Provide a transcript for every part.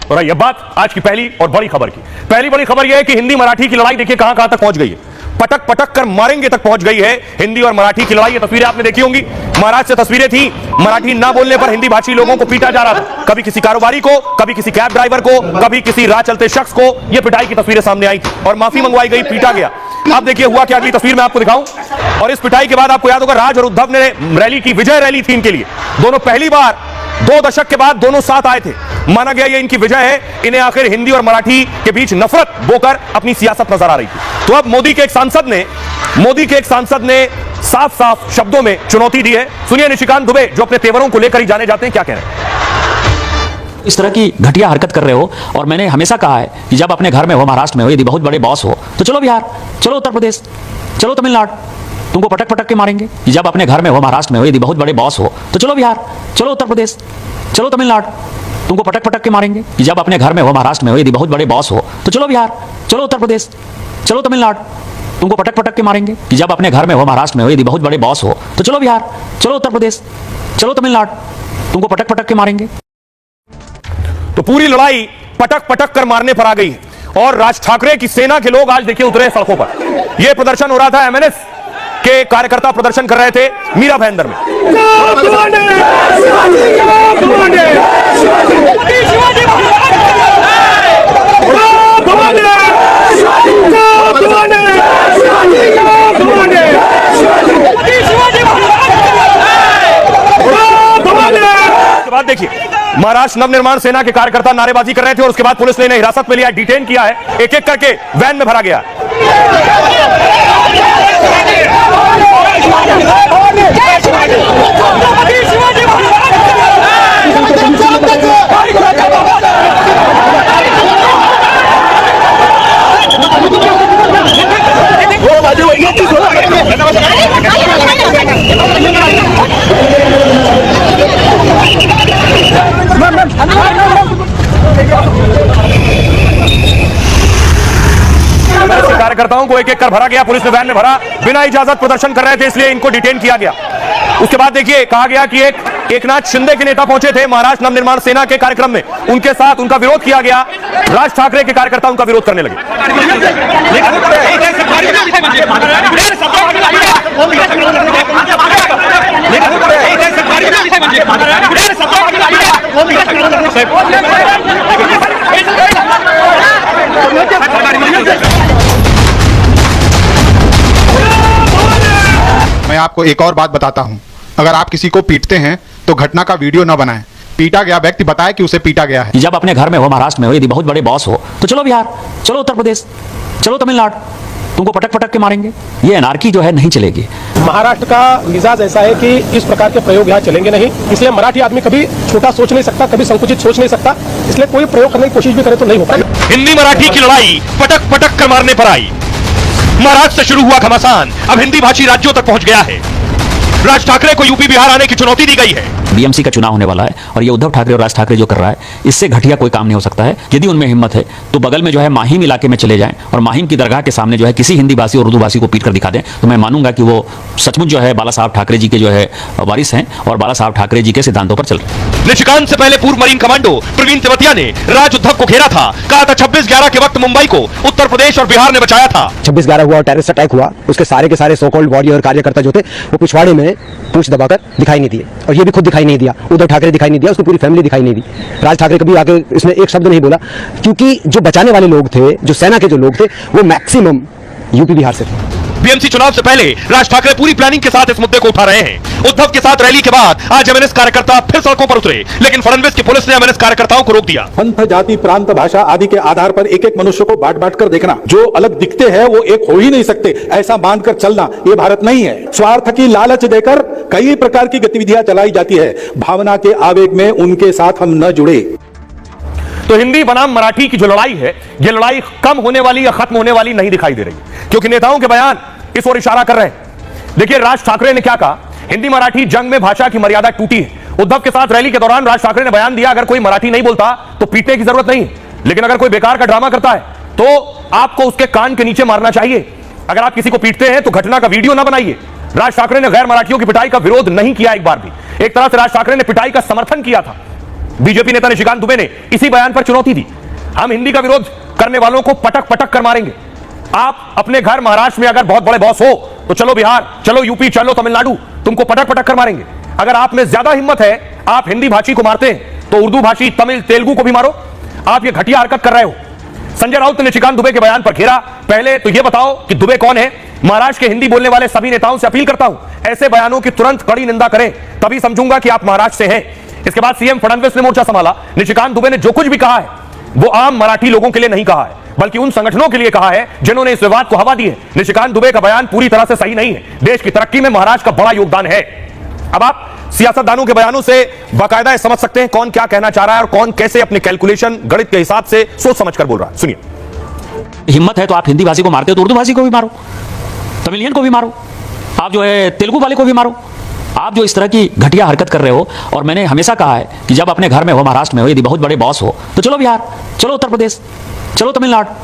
और ये बात आज की पहली और बड़ी खबर की। पहली बड़ी खबर यह है कि हिंदी मराठी की लड़ाई देखिए कहां कहां तक पहुंच गई है। पटक पटक कर मारेंगे तक पहुंच गई है हिंदी और मराठी की लड़ाई। ये तस्वीरें आपने देखी होंगी, महाराष्ट्र से तस्वीरें थी। मराठी ना बोलने पर हिंदी भाषी लोगों को पीटा जा रहा था, कभी किसी कारोबारी को, कभी किसी कैब ड्राइवर को, कभी किसी राह चलते शख्स को। यह पिटाई की तस्वीरें सामने आई थी और माफी मंगवाई गई, पीटा गया। अब देखिए हुआ क्या, अगली तस्वीर मैं आपको दिखाऊं। और इस पिटाई के बाद आपको याद होगा राज और उद्धव ने रैली की, विजय रैली थी इनके लिए। दोनों पहली बार 2 दशक के बाद दोनों साथ आए थे। माना गया ये इनकी विजय है, इन्हें आखिर हिंदी और मराठी के बीच नफरत बोकर अपनी सियासत नजर आ रही थी। तो अब मोदी के एक सांसद ने साफ साफ शब्दों में चुनौती दी है। सुनिए निशिकांत दुबे जो अपने तेवरों को लेकर ही जाने जाते हैं, क्या कह रहे हैं। इस तरह की घटिया हरकत कर रहे हो, और मैंने हमेशा कहा है कि जब अपने घर में हो, महाराष्ट्र में हो, यदि बहुत बड़े बॉस हो तो चलो बिहार, चलो उत्तर प्रदेश, चलो तमिलनाडु, तुमको पटक पटक के मारेंगे। जब अपने घर में हो, महाराष्ट्र में हो, यदि बहुत बड़े बॉस हो तो चलो बिहार, चलो उत्तर प्रदेश, चलो तमिलनाडु, तुमको पटक पटक के मारेंगे। जब अपने घर में हो, महाराष्ट्र में हो, यदि बहुत बड़े बॉस हो तो चलो बिहार, चलो उत्तर प्रदेश, चलो तमिलनाडु, तुमको पटक पटक के मारेंगे। जब अपने घर में हो, महाराष्ट्र में हो, यदि बहुत बड़े बॉस हो तो चलो बिहार, चलो उत्तर प्रदेश, चलो तमिलनाडु, तुमको पटक पटक के मारेंगे। तो पूरी लड़ाई पटक पटक कर मारने पर आ गई है और राज ठाकरे की सेना के लोग आज देखिए उतरे सड़कों पर। यह प्रदर्शन हो रहा था, एमएनएस के कार्यकर्ता प्रदर्शन कर रहे थे मीरा भाईंदर में। बाद देखिए महाराष्ट्र नवनिर्माण सेना के कार्यकर्ता नारेबाजी कर रहे थे और उसके बाद पुलिस ने इन्हें हिरासत में लिया, डिटेन किया है, एक एक करके वैन में भरा गया। कार्यकर्ताओं को एक एक कर भरा गया, पुलिस ने वैन में भरा, बिना इजाजत प्रदर्शन कर रहे थे इसलिए इनको डिटेन किया गया। उसके बाद देखिए कहा गया कि एकनाथ शिंदे के नेता पहुंचे थे महाराष्ट्र नवनिर्माण सेना के कार्यक्रम में, उनके साथ उनका विरोध किया गया। राज ठाकरे के कार्यकर्ता उनका विरोध करने लगे। मैं आपको एक और बात बताता हूं, अगर आप किसी को पीटते हैं तो घटना का वीडियो न बनाएं। पीटा गया व्यक्ति बताए कि उसे पीटा गया है। जब अपने घर में हो, महाराष्ट्र में हो, यदि बहुत बड़े बॉस हो तो चलो बिहार, चलो उत्तर प्रदेश, चलो तमिलनाडु, तुमको पटक पटक के मारेंगे। ये एनार्की जो है नहीं चलेगी। महाराष्ट्र का मिजाज ऐसा है कि इस प्रकार के प्रयोग यहाँ चलेंगे नहीं, इसलिए मराठी आदमी कभी छोटा सोच नहीं सकता, कभी संकुचित सोच नहीं सकता, इसलिए कोई प्रयोग करने की कोशिश भी करे तो नहीं हो पाएगा। हिंदी मराठी की लड़ाई पटक पटक कर मारने पर आई। महाराष्ट्र से शुरू हुआ घमासान अब हिंदी भाषी राज्यों तक पहुंच गया है। राज ठाकरे को यूपी बिहार आने की चुनौती दी गई है। बीएमसी का चुनाव होने वाला है और ये उद्धव ठाकरे और राज ठाकरे जो कर रहा है, इससे घटिया कोई काम नहीं हो सकता है। यदि उनमें हिम्मत है तो बगल में जो है माहिम इलाके में चले जाएं और माहिम की दरगाह के सामने जो है किसी हिंदी भाषी और उर्दू भाषी को पीट कर दिखा दें, तो मैं मानूंगा कि वो सचमुच जो है बाला साहब ठाकरे जी के जो है वारिस हैं और बाला साहब ठाकरे जी के सिद्धांतों पर चल रहे हैं। निशिकांत से पहले पूर्व मरीन कमांडो प्रवीण तेवतिया ने राज उद्धव को घेरा था, कहा था 26/11 के वक्त मुंबई को उत्तर प्रदेश और बिहार ने बचाया था। 26/11 हुआ, टेररिस्ट अटैक हुआ, उसके सारे के सारे सो कॉल्ड वॉरियर कार्यकर्ता जो थे वो पिछवाड़े में पूंछ दबाकर दिखाई नहीं दिए, और ये भी खुद दिखाई नहीं दिया, उद्धव ठाकरे दिखाई नहीं दिया, उसकी पूरी फैमिली दिखाई नहीं दी। राज ठाकरे कभी आके इसमें एक शब्द नहीं बोला, क्योंकि जो बचाने वाले लोग थे, जो सेना के जो लोग थे, वो मैक्सिमम यूपी बिहार से थे। बीएमसी चुनाव से पहले राज ठाकरे पूरी प्लानिंग के साथ इस मुद्दे को उठा रहे हैं। उद्धव के साथ रैली के बाद आज एमएनएस कार्यकर्ता फिर सड़कों पर उतरे, लेकिन फडणवीस की पुलिस ने एमएनएस कार्यकर्ताओं को रोक दिया। पंथ, जाति, प्रांत, भाषा आदि के आधार पर एक एक मनुष्य को बांट बांट कर देखना, जो अलग दिखते हैं वो एक हो ही नहीं सकते, ऐसा मानकर चलना ये भारत नहीं है। स्वार्थ की लालच देकर कई प्रकार की गतिविधियां चलाई जाती है, भावना के आवेग में उनके साथ हम न जुड़े। तो हिंदी बनाम मराठी की जो लड़ाई है, यह लड़ाई कम होने वाली या खत्म होने वाली नहीं दिखाई दे रही, क्योंकि नेताओं के बयान इस ओर इशारा कर रहे हैं। देखिए राज ठाकरे ने क्या कहा, हिंदी मराठी जंग में भाषा की मर्यादा टूटी है। उद्धव के साथ रैली के दौरान राज ठाकरे ने बयान दिया, अगर कोई मराठी नहीं बोलता तो पीटने की जरूरत नहीं, लेकिन अगर कोई बेकार का ड्रामा करता है तो आपको उसके कान के नीचे मारना चाहिए। अगर आप किसी को पीटते हैं तो घटना का वीडियो ना बनाइए। राज ठाकरे ने गैर मराठियों की पिटाई का विरोध नहीं किया एक बार भी। एक तरह से राज ठाकरे ने पिटाई का समर्थन किया था। बीजेपी नेता निशिकांत दुबे ने इसी बयान पर चुनौती दी। हम हिंदी का विरोध करने वालों को पटक पटक कर मारेंगे। आप अपने घर महाराष्ट्र में अगर बहुत बड़े बॉस हो तो चलो बिहार, चलो यूपी, चलो तमिलनाडु, तुमको पटक पटक कर मारेंगे। अगर आप में ज्यादा हिम्मत है, आप हिंदी भाषी को मारते हैं तो उर्दू भाषी, तमिल, तेलुगु को भी मारो। आप ये घटिया हरकत कर रहे हो। संजय राउत ने निशिकांत दुबे के बयान पर घेरा। पहले तो यह बताओ कि दुबे कौन है। महाराष्ट्र के हिंदी बोलने वाले सभी नेताओं से अपील करता हूं, ऐसे बयानों की तुरंत कड़ी निंदा करें, तभी समझूंगा कि आप महाराष्ट्र से हैं। इसके बाद सीएम फडणवीस ने मोर्चा संभाला। निशिकांत दुबे ने जो कुछ भी कहा है वो आम मराठी लोगों के लिए नहीं कहा है, बल्कि उन संगठनों के लिए कहा है जिन्होंने इस विवाद को हवा दी है। निशिकांत दुबे का बयान पूरी तरह से सही नहीं है। देश की तरक्की में महाराष्ट्र का बड़ा योगदान है। अब आप सियासतदानों के बयानों से बाकायदा समझ सकते हैं कौन क्या कहना चाह रहा है और कौन कैसे अपने कैलकुलेशन, गणित के हिसाब से सोच समझ कर बोल रहा है। सुनिए। हिम्मत है तो आप हिंदी भाषी को मारते हो तो उर्दू भाषी को भी मारो, तमिलियन को भी मारो, आप जो है तेलुगु वाले को भी मारो। आप जो इस तरह की घटिया हरकत कर रहे हो, और मैंने हमेशा कहा है कि जब अपने घर में हो, महाराष्ट्र में हो, यदि बहुत बड़े बॉस हो तो चलो बिहार, चलो उत्तर प्रदेश, चलो तमिलनाडु,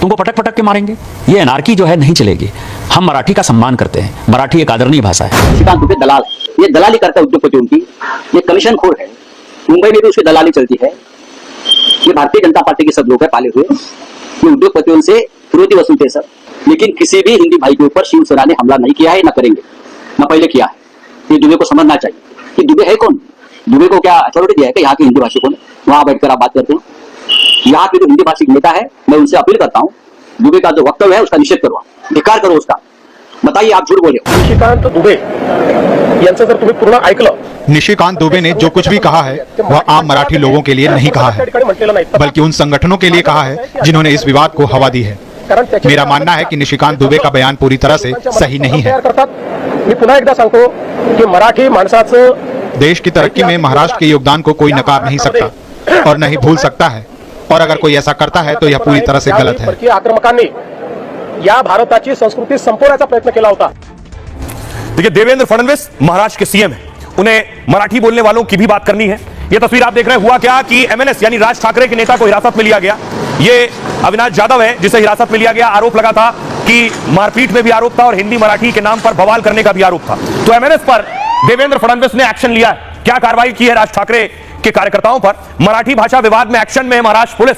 तुमको पटक पटक के मारेंगे। ये एनार्की जो है नहीं चलेगी। हम मराठी का सम्मान करते हैं, मराठी एक आदरणीय भाषा है। निशिकांत दुबे दलाल है, ये दलाली करता है उद्योगपति उनकी, ये कमीशन खोर है। मुंबई में भी उसकी दलाली चलती है। ये भारतीय जनता पार्टी के सब लोग हैं पाले हुए, ये उद्योगपतियों से फिरौती वसूलते सब। लेकिन किसी भी हिंदी भाई के ऊपर शिवसेना ने हमला नहीं किया है, ना करेंगे, ना पहले किया है। ये दुबे को समझना चाहिए कि दुबे है कौन। दुबे को क्या अथॉरिटी दिया है कि यहाँ के हिंदी भाषी को ने वहां बैठकर आप बात करते हैं। यहाँ के जो हिंदी भाषी नेता है, मैं उनसे अपील करता हूँ, दुबे का जो वक्तव्य है उसका निषेध करो, धिक्कार करो उसका। बताइए आप झूठ बोले हो। निशिकांत दुबे यांचं जर तुम्ही पूर्ण ऐकलं, निशिकांत दुबे ने जो कुछ भी कहा है वह आम मराठी लोगों के लिए नहीं कहा है, बल्कि उन संगठनों के लिए कहा है जिन्होंने इस विवाद को हवा दी है। मेरा मानना है कि निशिकांत दुबे का बयान पूरी तरह से सही नहीं है। मी पुन्हा एकदा सांगतो की मराठी माणसाचं देश की तरक्की में महाराष्ट्र के योगदान को कोई नकार नहीं सकता और नहीं भूल सकता है, और अगर कोई ऐसा करता है तो यह पूरी तरह से गलत है। परकीय आक्रमकांनी या भारताची संस्कृती संपवण्याचा प्रयत्न केला होता। देखिए, देवेंद्र फडणवीस महाराष्ट्र के सीएम हैं, उन्हें मराठी बोलने वालों की भी बात करनी है। यह तस्वीर आप देख रहे हैं। हुआ क्या कि एमएनएस यानी राज ठाकरे के नेता को हिरासत में लिया गया। ये अविनाश यादव है जिसे हिरासत में लिया गया। आरोप लगा था कि मारपीट में भी आरोप था और हिंदी मराठी के नाम पर बवाल करने का भी आरोप था। तो एमएनएस पर देवेंद्र फडणवीस ने एक्शन लिया है। क्या कार्रवाई की है राज ठाकरे के कार्यकर्ताओं पर? मराठी भाषा विवाद में एक्शन में महाराष्ट्र पुलिस।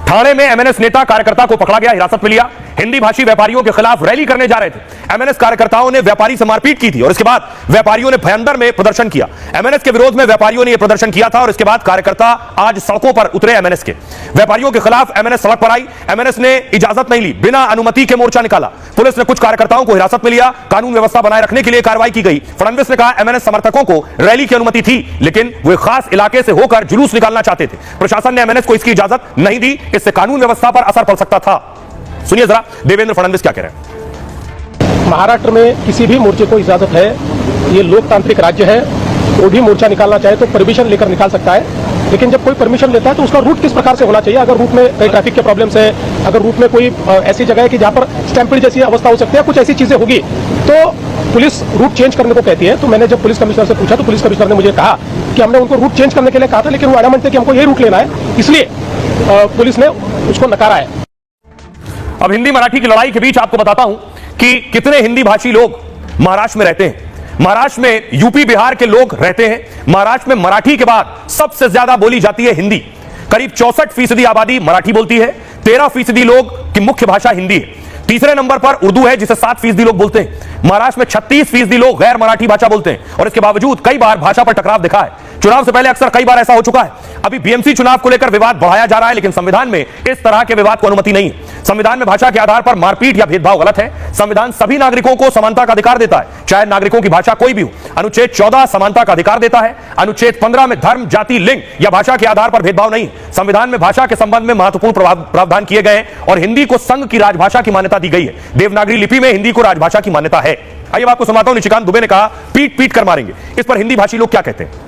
ठाणे में एमएनएस नेता कार्यकर्ता को पकड़ा गया, हिरासत में लिया। हिंदी भाषी व्यापारियों के खिलाफ रैली करने जा रहे थे। एमएनएस कार्यकर्ताओं ने व्यापारी से मारपीट की थी और इसके बाद व्यापारियों ने भयंदर में प्रदर्शन किया। एमएनएस के विरोध में व्यापारियों ने यह प्रदर्शन किया था और इसके बाद कार्यकर्ता आज सड़कों पर उतरे। एमएनएस के व्यापारियों के खिलाफ एमएनएस सड़क पर आई। एमएनएस ने इजाजत नहीं ली, बिना अनुमति के मोर्चा निकाला। पुलिस ने कुछ कार्यकर्ताओं को हिरासत में लिया। कानून व्यवस्था बनाए रखने के लिए कार्रवाई की गई। फडणवीस ने कहा एमएनएस समर्थकों को रैली की अनुमति थी, लेकिन वे खास इलाके से होकर जुलूस निकालना चाहते थे। प्रशासन ने एमएनएस को इसकी इजाजत नहीं दी। इससे कानून व्यवस्था पर असर पड़ सकता था। सुनिए जरा देवेंद्र फडणवीस क्या कह रहे हैं। महाराष्ट्र में किसी भी मोर्चे को इजाजत है, ये लोकतांत्रिक राज्य है। वो भी मोर्चा निकालना चाहे तो परमिशन लेकर निकाल सकता है, लेकिन जब कोई परमिशन लेता है तो उसका रूट किस प्रकार से होना चाहिए। अगर रूट में कई ट्रैफिक के प्रॉब्लम्स है, अगर रूट में कोई ऐसी जगह है कि जहाँ पर स्टैम्पिंग जैसी अवस्था हो सकती है, कुछ ऐसी चीजें होगी तो पुलिस रूट चेंज करने को कहती है। तो मैंने जब पुलिस कमिश्नर से पूछा तो पुलिस कमिश्नर ने मुझे कहा कि हमने उनको रूट चेंज करने के लिए कहा था, लेकिन वो एडमेंट थे कि हमको ये रूट लेना है, इसलिए पुलिस ने उसको नकारा है। अब हिंदी मराठी की लड़ाई के बीच आपको बताता हूं कि कितने हिंदी भाषी लोग महाराष्ट्र में रहते हैं। महाराष्ट्र में यूपी बिहार के लोग रहते हैं। महाराष्ट्र में मराठी के बाद सबसे ज्यादा बोली जाती है हिंदी। करीब 64% आबादी मराठी बोलती है। 13% लोग की मुख्य भाषा हिंदी है। तीसरे नंबर पर उर्दू है जिसे 7% लोग बोलते हैं। महाराष्ट्र में 36% लोग गैर मराठी भाषा बोलते हैं और इसके बावजूद कई बार भाषा पर टकराव दिखा है। चुनाव से पहले अक्सर कई बार ऐसा हो चुका है। अभी बीएमसी चुनाव को लेकर विवाद बढ़ाया जा रहा है, लेकिन संविधान में इस तरह के विवाद को अनुमति नहीं है। संविधान में भाषा के आधार पर मारपीट या भेदभाव गलत है। संविधान सभी नागरिकों को समानता का अधिकार देता है, चाहे नागरिकों की भाषा कोई भी हो। अनुच्छेद 14 समानता का अधिकार देता है। अनुच्छेद 15 में धर्म, जाति, लिंग या भाषा के आधार पर भेदभाव नहीं। संविधान में भाषा के संबंध में महत्वपूर्ण प्रावधान किए गए और हिंदी को संघ की राजभाषा की मान्यता दी गई है। देवनागरी लिपि में हिंदी को राजभाषा की मान्यता है। आइए आपको सुनाता हूं निशिकांत दुबे ने कहा पीट पीट कर मारेंगे। इस पर हिंदी भाषी लोग क्या कहते हैं।